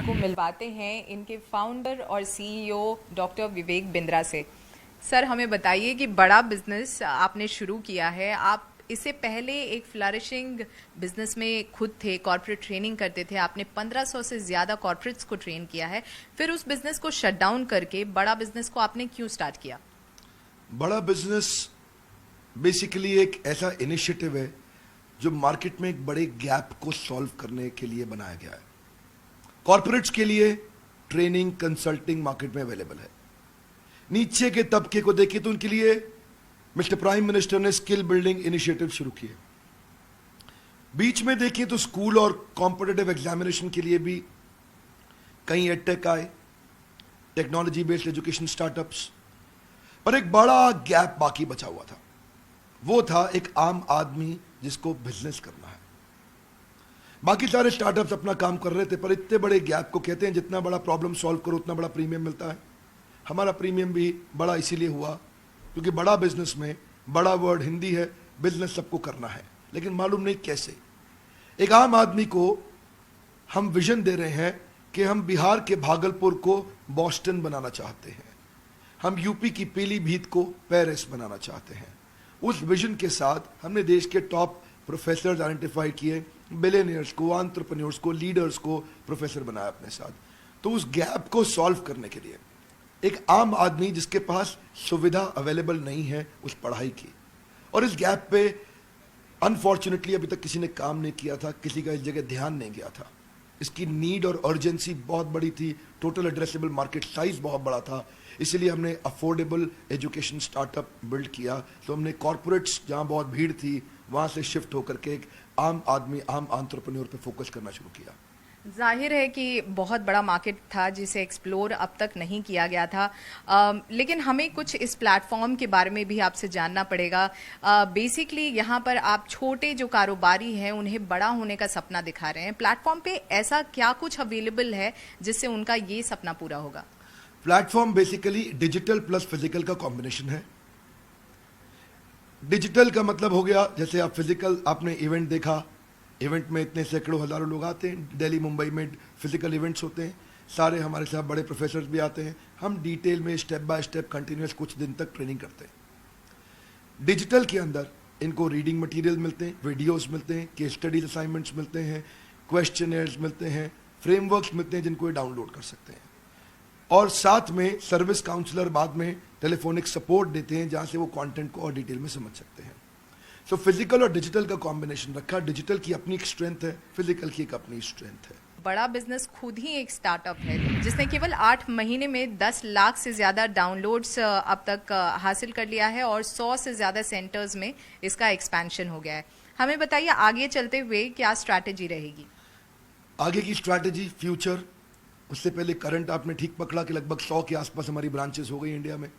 को मिलवाते हैं इनके फाउंडर और सीईओ डॉक्टर विवेक बिंद्रा से। सर, हमें बताइए कि बड़ा बिजनेस आपने शुरू किया है। आप इससे पहले एक फ्लरिशिंग बिजनेस में खुद थे, कॉर्पोरेट ट्रेनिंग करते थे। आपने 1500 से ज़्यादा कॉर्पोरेट्स को ट्रेन किया है। फिर उस बिजनेस को शट डाउन करके बड़ा बिजनेस को आपने क्यों स्टार्ट किया? बड़ा बिजनेस बेसिकली एक ऐसा इनिशिएटिव है जो मार्केट में एक बड़े गैप को सॉल्व करने के लिए बनाया गया है। कॉर्पोरेट्स के लिए ट्रेनिंग कंसल्टिंग मार्केट में अवेलेबल है। नीचे के तबके को देखिए तो उनके लिए मिस्टर प्राइम मिनिस्टर ने स्किल बिल्डिंग इनिशिएटिव शुरू किए। बीच में देखिए तो स्कूल और कॉम्पिटिटिव एग्जामिनेशन के लिए भी कई एडटेक आए, टेक्नोलॉजी बेस्ड एजुकेशन स्टार्टअप्स, पर एक बड़ा गैप बाकी बचा हुआ था। वो था एक आम आदमी जिसको बिजनेस करना है। बाकी सारे स्टार्टअप्स अपना काम कर रहे थे, पर इतने बड़े गैप को कहते हैं जितना बड़ा प्रॉब्लम सॉल्व करो उतना बड़ा प्रीमियम मिलता है। हमारा प्रीमियम भी बड़ा इसीलिए हुआ क्योंकि बड़ा बिजनेस में बड़ा वर्ड हिंदी है, बिजनेस सबको करना है, लेकिन मालूम नहीं कैसे। एक आम आदमी को हम विजन दे रहे हैं कि हम बिहार के भागलपुर को बॉस्टन बनाना चाहते हैं, हम यूपी की पीलीभीत को पेरिस बनाना चाहते हैं। उस विजन के साथ हमने देश के टॉप प्रोफेसर्स आइडेंटिफाई किए, बिलियनियर्स को, एंटरप्रेन्योर्स को, लीडर्स को प्रोफेसर बनाया अपने साथ। तो उस गैप को सॉल्व करने के लिए एक आम आदमी जिसके पास सुविधा अवेलेबल नहीं है उस पढ़ाई की, और इस गैप पे अनफॉर्चुनेटली अभी तक किसी ने काम नहीं किया था, किसी का इस जगह ध्यान नहीं गया था। इसकी नीड और अर्जेंसी बहुत बड़ी थी, टोटल एड्रेसेबल मार्केट साइज बहुत बड़ा था, इसीलिए हमने अफोर्डेबल एजुकेशन स्टार्टअप बिल्ड किया। तो हमने कॉर्पोरेट्स जहां बहुत भीड़ थी वहां से शिफ्ट होकर के एक आम आदमी, आम एंटरप्रेन्योर पे फोकस करना शुरू किया। जाहिर है कि बहुत बड़ा मार्केट था जिसे एक्सप्लोर अब तक नहीं किया गया था, लेकिन हमें कुछ इस प्लेटफॉर्म के बारे में भी आपसे जानना पड़ेगा। बेसिकली यहाँ पर आप छोटे जो कारोबारी हैं उन्हें बड़ा होने का सपना दिखा रहे हैं। प्लेटफॉर्म पे ऐसा क्या कुछ अवेलेबल है जिससे उनका ये सपना पूरा होगा? Platform basically digital plus physical का कॉम्बिनेशन है। डिजिटल का मतलब हो गया, जैसे आप फिजिकल, आपने इवेंट देखा, इवेंट में इतने सैकड़ों हजारों लोग आते हैं, दिल्ली मुंबई में फिजिकल इवेंट्स होते हैं, सारे हमारे साथ बड़े प्रोफेसर्स भी आते हैं, हम डिटेल में स्टेप बाय स्टेप कंटिन्यूस कुछ दिन तक ट्रेनिंग करते हैं। डिजिटल के अंदर इनको रीडिंग मटेरियल मिलते हैं, वीडियोस मिलते हैं, केस स्टडीज असाइनमेंट्स मिलते हैं, क्वेश्चनर्स मिलते हैं, फ्रेमवर्क्स मिलते हैं जिनको ये डाउनलोड कर सकते हैं, और साथ में सर्विस काउंसलर बाद में टेलीफोनिक सपोर्ट देते हैं जहां से वो कंटेंट को और डिटेल में समझ सकते हैं। सो फिजिकल और डिजिटल का कॉम्बिनेशन रखा। डिजिटल की अपनी एक स्ट्रेंथ है, फिजिकल की एक अपनी स्ट्रेंथ है। बड़ा बिजनेस खुद ही एक स्टार्टअप है जिसने केवल 8 महीने में 10 लाख से ज़्यादा डाउनलोड्स अब तक हासिल कर लिया है और 100 से ज़्यादा सेंटर्स में इसका एक्सपेंशन हो गया है। हमें बताइए आगे चलते हुए क्या स्ट्रैटेजी रहेगी? आगे की स्ट्रैटेजी, फ्यूचर, उससे पहले करंट आपने ठीक पकड़ा कि लगभग 100 के आसपास हमारी ब्रांचेस हो गई इंडिया में।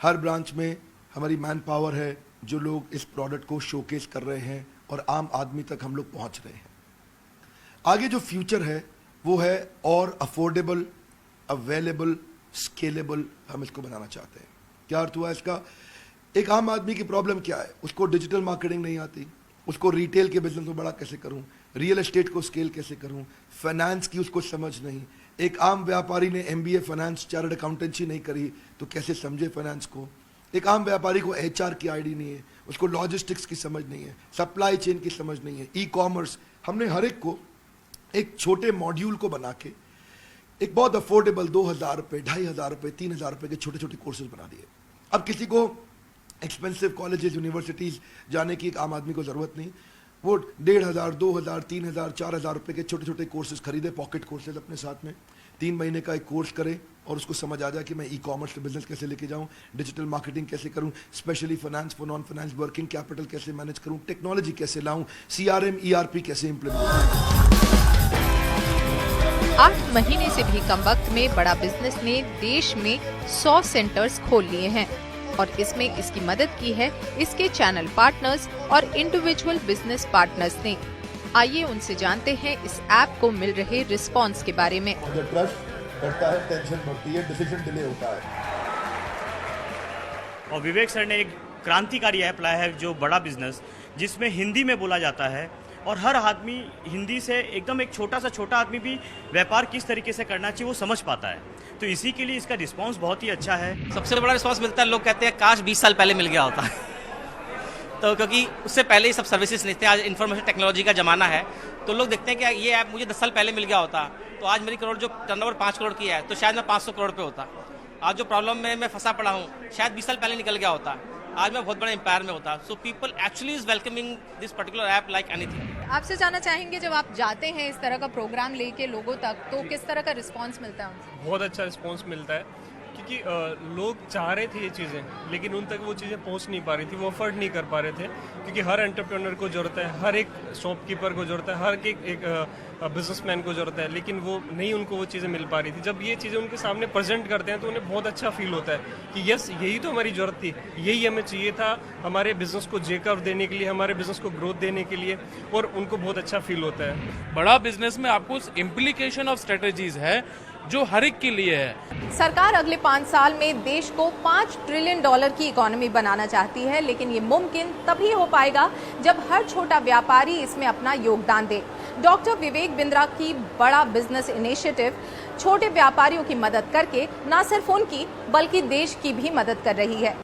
हर ब्रांच में हमारी मैन पावर है, जो लोग इस प्रोडक्ट को शोकेस कर रहे हैं और आम आदमी तक हम लोग पहुंच रहे हैं। आगे जो फ्यूचर है वो है और अफोर्डेबल, अवेलेबल, स्केलेबल हम इसको बनाना चाहते हैं। क्या अर्थ हुआ इसका? एक आम आदमी की प्रॉब्लम क्या है? उसको डिजिटल मार्केटिंग नहीं आती, उसको रिटेल के बिजनेस को बड़ा कैसे करूं, रियल एस्टेट को स्केल कैसे करूं, फाइनेंस की उसको समझ नहीं। एक आम व्यापारी ने एमबीए फाइनेंस, चार्टर्ड अकाउंटेंसी नहीं करी तो कैसे समझे फाइनेंस को। एक आम व्यापारी को एचआर की आईडी नहीं है, उसको लॉजिस्टिक्स की समझ नहीं है, सप्लाई चेन की समझ नहीं है, ई कॉमर्स। हमने हर एक को एक छोटे मॉड्यूल को बना के एक बहुत अफोर्डेबल 2000 रुपये, 2500 रुपये, 3000 रुपये के छोटे छोटे कोर्सेज बना दिए। अब किसी को एक्सपेंसिव कॉलेजेस, यूनिवर्सिटीज जाने की एक आम आदमी को जरूरत नहीं, वो 1500, 2000, 3000, 4000 रुपये के छोटे छोटे कोर्सेज खरीदे, पॉकेट कोर्सेज अपने साथ में 3 महीने का एक कोर्स करे और उसको समझ आ जाए कि मैं ई कॉमर्स बिजनेस कैसे लेके जाऊं, डिजिटल मार्केटिंग कैसे करूं, specially finance for non finance, working capital कैसे मैनेज करूं, टेक्नोलॉजी कैसे लाऊं, सीआरएम, ईआरपी कैसे इंप्लीमेंट करूं। 8 महीने से भी कम वक्त में बड़ा बिजनेस ने देश में 100 सेंटर्स खोल लिए हैं और इसमें इसकी मदद की है इसके चैनल पार्टनर्स और इंडिविजुअल बिजनेस पार्टनर्स ने। आइए उनसे जानते हैं इस ऐप को मिल रहे रिस्पॉन्स के बारे में। ट्रस्ट बढ़ता है, टेंशन बढ़ती है, डिसीजन डिले होता है। और विवेक सर ने एक क्रांतिकारी ऐप लाया है जो बड़ा बिजनेस, जिसमें हिंदी में बोला जाता है और हर आदमी हिंदी से एकदम एक छोटा आदमी भी व्यापार किस तरीके से करना चाहिए वो समझ पाता है। तो इसी के लिए इसका रिस्पांस बहुत ही अच्छा है। सबसे बड़ा रिस्पांस मिलता है, लोग कहते हैं काश 20 साल पहले मिल गया होता तो क्योंकि उससे पहले ही सब सर्विसेज नहीं थे। आज इन्फॉर्मेशन टेक्नोलॉजी का ज़माना है, तो लोग देखते हैं कि ये ऐप मुझे 10 साल पहले मिल गया होता तो आज मेरी करोड़ जो टर्नओवर 5 करोड़ की है तो शायद मैं 500 करोड़ पे होता। आज जो प्रॉब्लम में मैं फंसा पड़ा हूँ शायद 20 साल पहले निकल गया होता, आज मैं बहुत बड़े एम्पायर में होता। So people actually is welcoming this particular app like anything. आपसे जानना चाहेंगे, जब आप जाते हैं इस तरह का प्रोग्राम लेके लोगों तक, तो किस तरह का रिस्पांस मिलता है उनसे? बहुत अच्छा रिस्पांस मिलता है, क्योंकि लोग चाह रहे थे ये चीज़ें लेकिन उन तक वो चीज़ें पहुंच नहीं पा रही थी, वो अफोर्ड नहीं कर पा रहे थे। क्योंकि हर एंटरप्रेन्योर को ज़रूरत है, हर एक शॉपकीपर को ज़रूरत है, हर एक बिजनेसमैन को ज़रूरत है, लेकिन वो नहीं, उनको वो चीज़ें मिल पा रही थी। जब ये चीज़ें उनके सामने प्रेजेंट करते हैं तो उन्हें बहुत अच्छा फील होता है कि यस, यही तो हमारी ज़रूरत थी, यही हमें चाहिए था हमारे बिजनेस को जेकअप देने के लिए, हमारे बिजनेस को ग्रोथ देने के लिए, और उनको बहुत अच्छा फील होता है। बड़ा बिजनेस में आपको इम्प्लीकेशन ऑफ स्ट्रेटेजीज है जो हर एक के लिए है। सरकार अगले 5 साल में देश को $5 ट्रिलियन की इकोनॉमी बनाना चाहती है, लेकिन ये मुमकिन तभी हो पाएगा जब हर छोटा व्यापारी इसमें अपना योगदान दे। डॉक्टर विवेक बिंद्रा की बड़ा बिजनेस इनिशिएटिव छोटे व्यापारियों की मदद करके न सिर्फ उनकी बल्कि देश की भी मदद कर रही है।